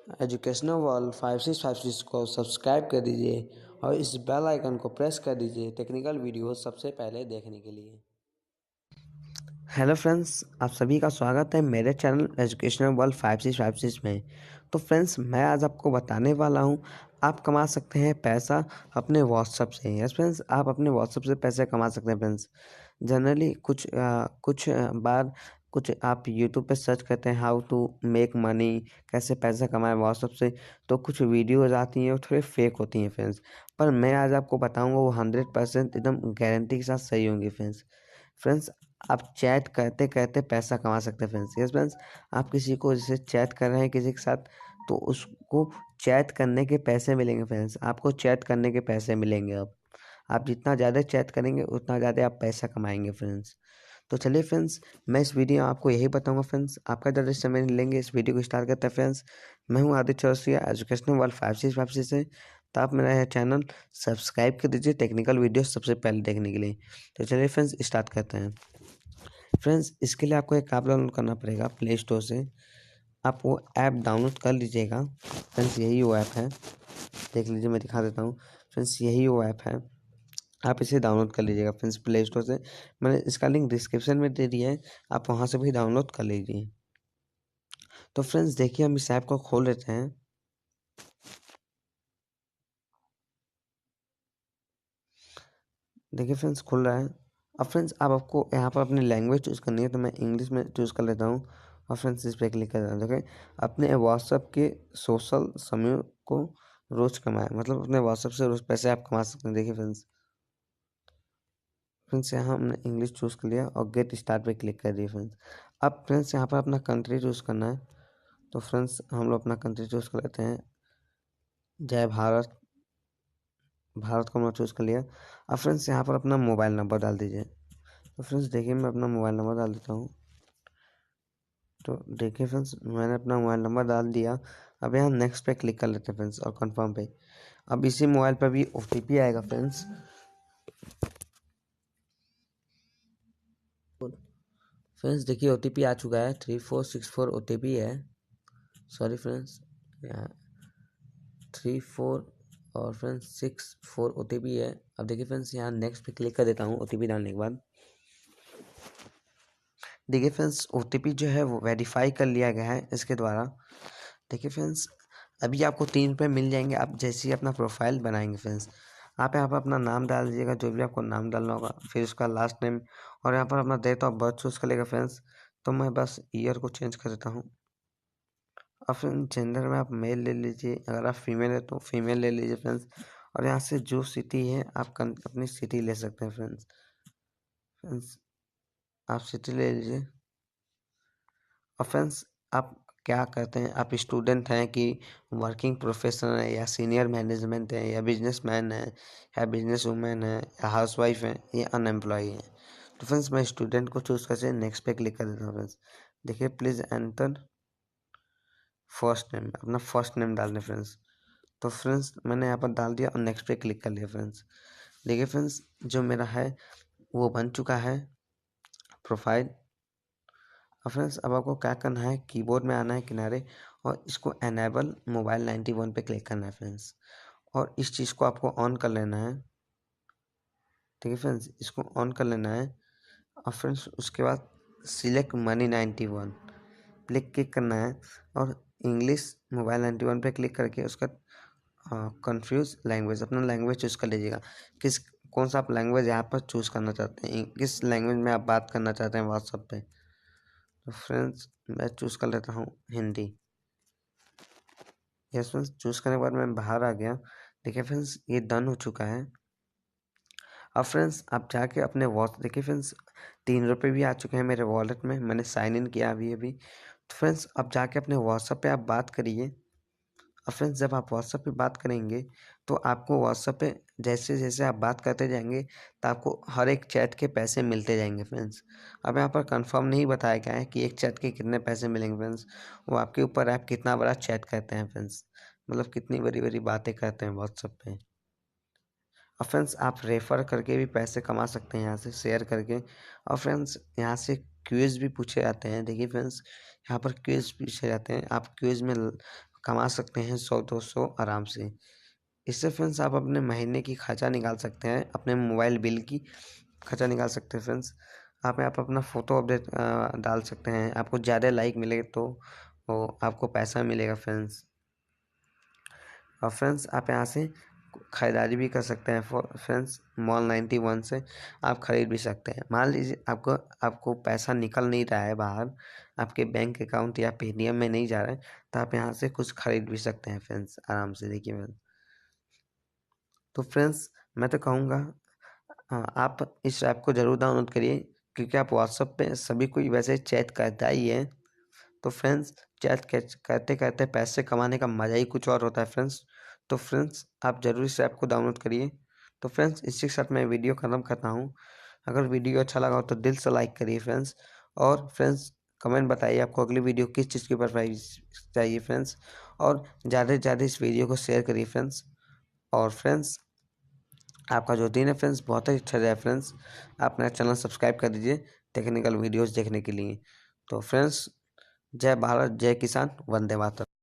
Educational world 5656 को subscribe कर दीजिए और इस बेल आइकन को प्रेस कर दीजिए टेक्निकल वीडियो सबसे पहले देखने के लिए। हेलो फ्रेंड्स, आप सभी का स्वागत है मेरे चैनल एजुकेशनल वर्ल्ड 5656 में। तो फ्रेंड्स, मैं आज आपको बताने वाला हूं आप कमा सकते हैं पैसा अपने व्हाट्सएप से। यस फ्रेंड्स, आप अपने व्हाट्सएप से पैसे कमा सकते हैं फ्रेंड्स। जनरली कुछ बार कुछ आप यूट्यूब पे सर्च करते हैं हाउ टू मेक मनी, कैसे पैसा कमाएं व्हाट्सएप से, तो कुछ वीडियोज आती हैं वो थोड़े फेक होती हैं फ्रेंड्स। पर मैं आज आपको बताऊंगा वो 100% एकदम गारंटी के साथ सही होंगी फ्रेंड्स। फ्रेंड्स, आप चैट करते करते पैसा कमा सकते हैं फ्रेंड्स। यस फ्रेंड्स, आप किसी को जैसे चैट कर रहे हैं किसी के साथ, तो उसको चैट करने के पैसे मिलेंगे फ्रेंड्स। आपको चैट करने के पैसे मिलेंगे। अब आप जितना ज़्यादा चैट करेंगे उतना ज़्यादा आप पैसा कमाएंगे फ्रेंड्स। तो चलिए फ्रेंड्स, मैं इस वीडियो में आपको यही बताऊंगा फ्रेंड्स। आपका ज़्यादा समय नहीं लेंगे, इस वीडियो को स्टार्ट करते हैं फ्रेंड्स। मैं हूं आदित्य चौरसिया, एजुकेशनल वर्ल्ड 5656 से। तो आप मेरा यह चैनल सब्सक्राइब कर दीजिए टेक्निकल वीडियो सबसे पहले देखने के लिए। तो चलिए फ्रेंड्स, स्टार्ट करते हैं। फ्रेंड्स, इसके लिए आपको एक ऐप डाउनलोड करना पड़ेगा प्ले स्टोर से। आप वो ऐप डाउनलोड कर लीजिएगा फ्रेंड्स। यही वो ऐप है, देख लीजिए, मैं दिखा देता हूँ फ्रेंड्स। यही वो ऐप है, आप इसे डाउनलोड कर लीजिएगा फ्रेंड्स प्ले स्टोर से। मैंने इसका लिंक डिस्क्रिप्शन में दे दिया है, आप वहाँ से भी डाउनलोड कर लीजिए। तो फ्रेंड्स देखिए, हम इस ऐप को खोल लेते हैं। देखिए फ्रेंड्स, खुल रहा है। अब फ्रेंड्स, अब आपको यहाँ पर अपनी लैंग्वेज चूज़ करनी है, तो मैं इंग्लिश में चूज़ कर लेता हूँ और फ्रेंड्स इस पर क्लिक कर देता हूँ। देखिए, अपने व्हाट्सएप के सोशल समूह को रोज कमाएं, मतलब अपने व्हाट्सएप से रोज पैसे आप कमा सकते हैं। देखिए फ्रेंड्स यहाँ हमने इंग्लिश चूज़ कर लिया और गेट स्टार्ट पे क्लिक कर दिया फ्रेंड्स। अब फ्रेंड्स यहाँ पर अपना कंट्री चूज़ करना है। तो फ्रेंड्स हम लोग अपना कंट्री चूज़ कर लेते हैं, जय भारत। भारत को हमने चूज़ कर लिया। अब फ्रेंड्स यहाँ पर अपना मोबाइल नंबर डाल दीजिए। तो फ्रेंड्स देखिए, मैं अपना मोबाइल नंबर डाल देता हूँ। तो देखिए फ्रेंड्स, मैंने अपना मोबाइल नंबर डाल दिया। अब यहाँ नेक्स्ट पे क्लिक कर लेते हैं फ्रेंड्स और कंफर्म पे। अब इसी मोबाइल पर भी OTP आएगा फ्रेंड्स। फ्रेंड्स देखिए, OTP आ चुका है, 3464 OTP है। सॉरी फ्रेंड्स, यहाँ 34 और फ्रेंड्स 64 OTP है। अब देखिए फ्रेंड्स, यहाँ नेक्स्ट पे क्लिक कर देता हूँ OTP डालने के बाद। देखिए फ्रेंड्स, OTP जो है वो वेरीफाई कर लिया गया है इसके द्वारा। देखिए फ्रेंड्स, अभी आपको 3 रुपये मिल जाएंगे आप जैसे ही अपना प्रोफाइल बनाएंगे फ्रेंड्स। आप यहाँ पर अपना नाम डाल दीजिएगा, जो भी आपको नाम डालना होगा, फिर उसका लास्ट नेम, और यहाँ पर अपना डेट ऑफ बर्थ चूज़ कर लेगा फ्रेंड्स। तो मैं बस ईयर को चेंज कर देता हूँ। और फ्रेंड्स जेंडर में आप मेल ले लीजिए, अगर आप फीमेल है तो फीमेल ले लीजिए फ्रेंड्स। और यहाँ से जो सिटी है आप अपनी सिटी ले सकते हैं फ्रेंड्स। फ्रेंड्स आप सिटी ले लीजिए। और फ्रेंड्स, आप क्या करते हैं, आप स्टूडेंट हैं कि वर्किंग प्रोफेशनल है, या सीनियर मैनेजमेंट है, या बिजनेसमैन है, या बिजनेस वूमेन है, या हाउसवाइफ है, या अनएम्प्लॉय है। तो फ्रेंड्स मैं स्टूडेंट को चूज़ करके नेक्स्ट पे क्लिक कर देता हूँ फ्रेंड्स। देखिए, प्लीज़ एंटर फर्स्ट नेम, अपना फर्स्ट नेम डाल दें फ्रेंड्स। तो फ्रेंड्स मैंने यहाँ पर डाल दिया और नेक्स्ट पे क्लिक कर लिया फ्रेंड्स। देखिए फ्रेंड्स, जो मेरा है वो बन चुका है प्रोफाइल। और फ्रेंड्स अब आपको क्या करना है, कीबोर्ड में आना है किनारे और इसको एनेबल मोबाइल 91 पे क्लिक करना है फ्रेंड्स। और इस चीज़ को आपको ऑन कर लेना है। ठीक है फ्रेंड्स, इसको ऑन कर लेना है। और फ्रेंड्स उसके बाद सिलेक्ट मनी 91 क्लिक करना है और इंग्लिश मोबाइल 91 पे क्लिक करके उसका कंफ्यूज लैंग्वेज, अपना लैंग्वेज चूज़ कर लीजिएगा। कौन सा आप लैंग्वेज यहाँ पर चूज़ करना चाहते हैं, किस लैंग्वेज में आप बात करना चाहते हैं व्हाट्सएप पे। तो फ्रेंड्स मैं चूज़ कर लेता हूँ हिंदी। यस फ्रेंड्स, चूज़ करने के बाद मैं बाहर आ गया। देखिए फ्रेंड्स, ये डन हो चुका है। अब फ्रेंड्स आप जाके अपने देखिए फ्रेंड्स, 3 रुपये भी आ चुके हैं मेरे वॉलेट में, मैंने साइन इन किया अभी अभी। तो फ्रेंड्स अब जाके अपने व्हाट्सएप पे आप बात करिए। और फ्रेंड्स जब आप व्हाट्सएप पे बात करेंगे तो आपको व्हाट्सएप पे जैसे जैसे आप बात करते जाएंगे तो आपको हर एक चैट के पैसे मिलते जाएंगे फ्रेंड्स। अब यहाँ पर कंफर्म नहीं बताया गया है कि एक चैट के कितने पैसे मिलेंगे फ्रेंड्स। वो आपके ऊपर है, आप कितना बड़ा चैट करते हैं फ्रेंड्स, मतलब कितनी बड़ी बड़ी बातें करते हैं व्हाट्सएप पे। और फ्रेंड्स आप रेफ़र करके भी पैसे कमा सकते हैं यहाँ से, शेयर करके। और फ्रेंड्स यहाँ से क्विज़ भी पूछे जाते हैं। देखिए फ्रेंड्स, यहाँ पर क्विज़ पूछे जाते हैं, आप क्विज़ में कमा सकते हैं 100-200 आराम से। इससे फ्रेंड्स आप अपने महीने की खर्चा निकाल सकते हैं, अपने मोबाइल बिल की खर्चा निकाल सकते हैं फ्रेंड्स। आप यहाँ पर अपना फ़ोटो अपडेट डाल सकते हैं, आपको ज़्यादा लाइक मिले तो वो आपको पैसा मिलेगा फ्रेंड्स। और फ्रेंड्स आप यहाँ से ख़रीदारी भी कर सकते हैं फ्रेंड्स, मॉल 91 से आप ख़रीद भी सकते हैं। मान लीजिए आपको पैसा निकल नहीं रहा है बाहर, आपके बैंक अकाउंट या पेटीएम में नहीं जा रहा है, तो आप यहाँ से कुछ ख़रीद भी सकते हैं फ्रेंड्स आराम से। देखिए फ्रेंड्स, तो फ्रेंड्स मैं तो कहूँगा आप इस ऐप को ज़रूर डाउनलोड करिए, क्योंकि आप व्हाट्सएप पे सभी कोई वैसे चैट करता ही है। तो फ्रेंड्स चैट करते करते पैसे कमाने का मज़ा ही कुछ और होता है फ्रेंड्स। तो फ्रेंड्स आप ज़रूर इस ऐप को डाउनलोड करिए। तो फ्रेंड्स इसी के साथ मैं वीडियो ख़त्म करता हूँ। अगर वीडियो अच्छा लगा हो तो दिल से लाइक करिए फ्रेंड्स, और फ्रेंड्स कमेंट बताइए आपको अगली वीडियो किस चीज़ के ऊपर चाहिए फ्रेंड्स, और ज़्यादा से ज़्यादा इस वीडियो को शेयर करिए फ्रेंड्स। और फ्रेंड्स आपका जो दिन है फ्रेंड्स बहुत ही अच्छा जाए फ्रेंड्स। आप मेरा चैनल सब्सक्राइब कर दीजिए टेक्निकल वीडियोस देखने के लिए। तो फ्रेंड्स जय भारत, जय किसान, वंदे मातरम।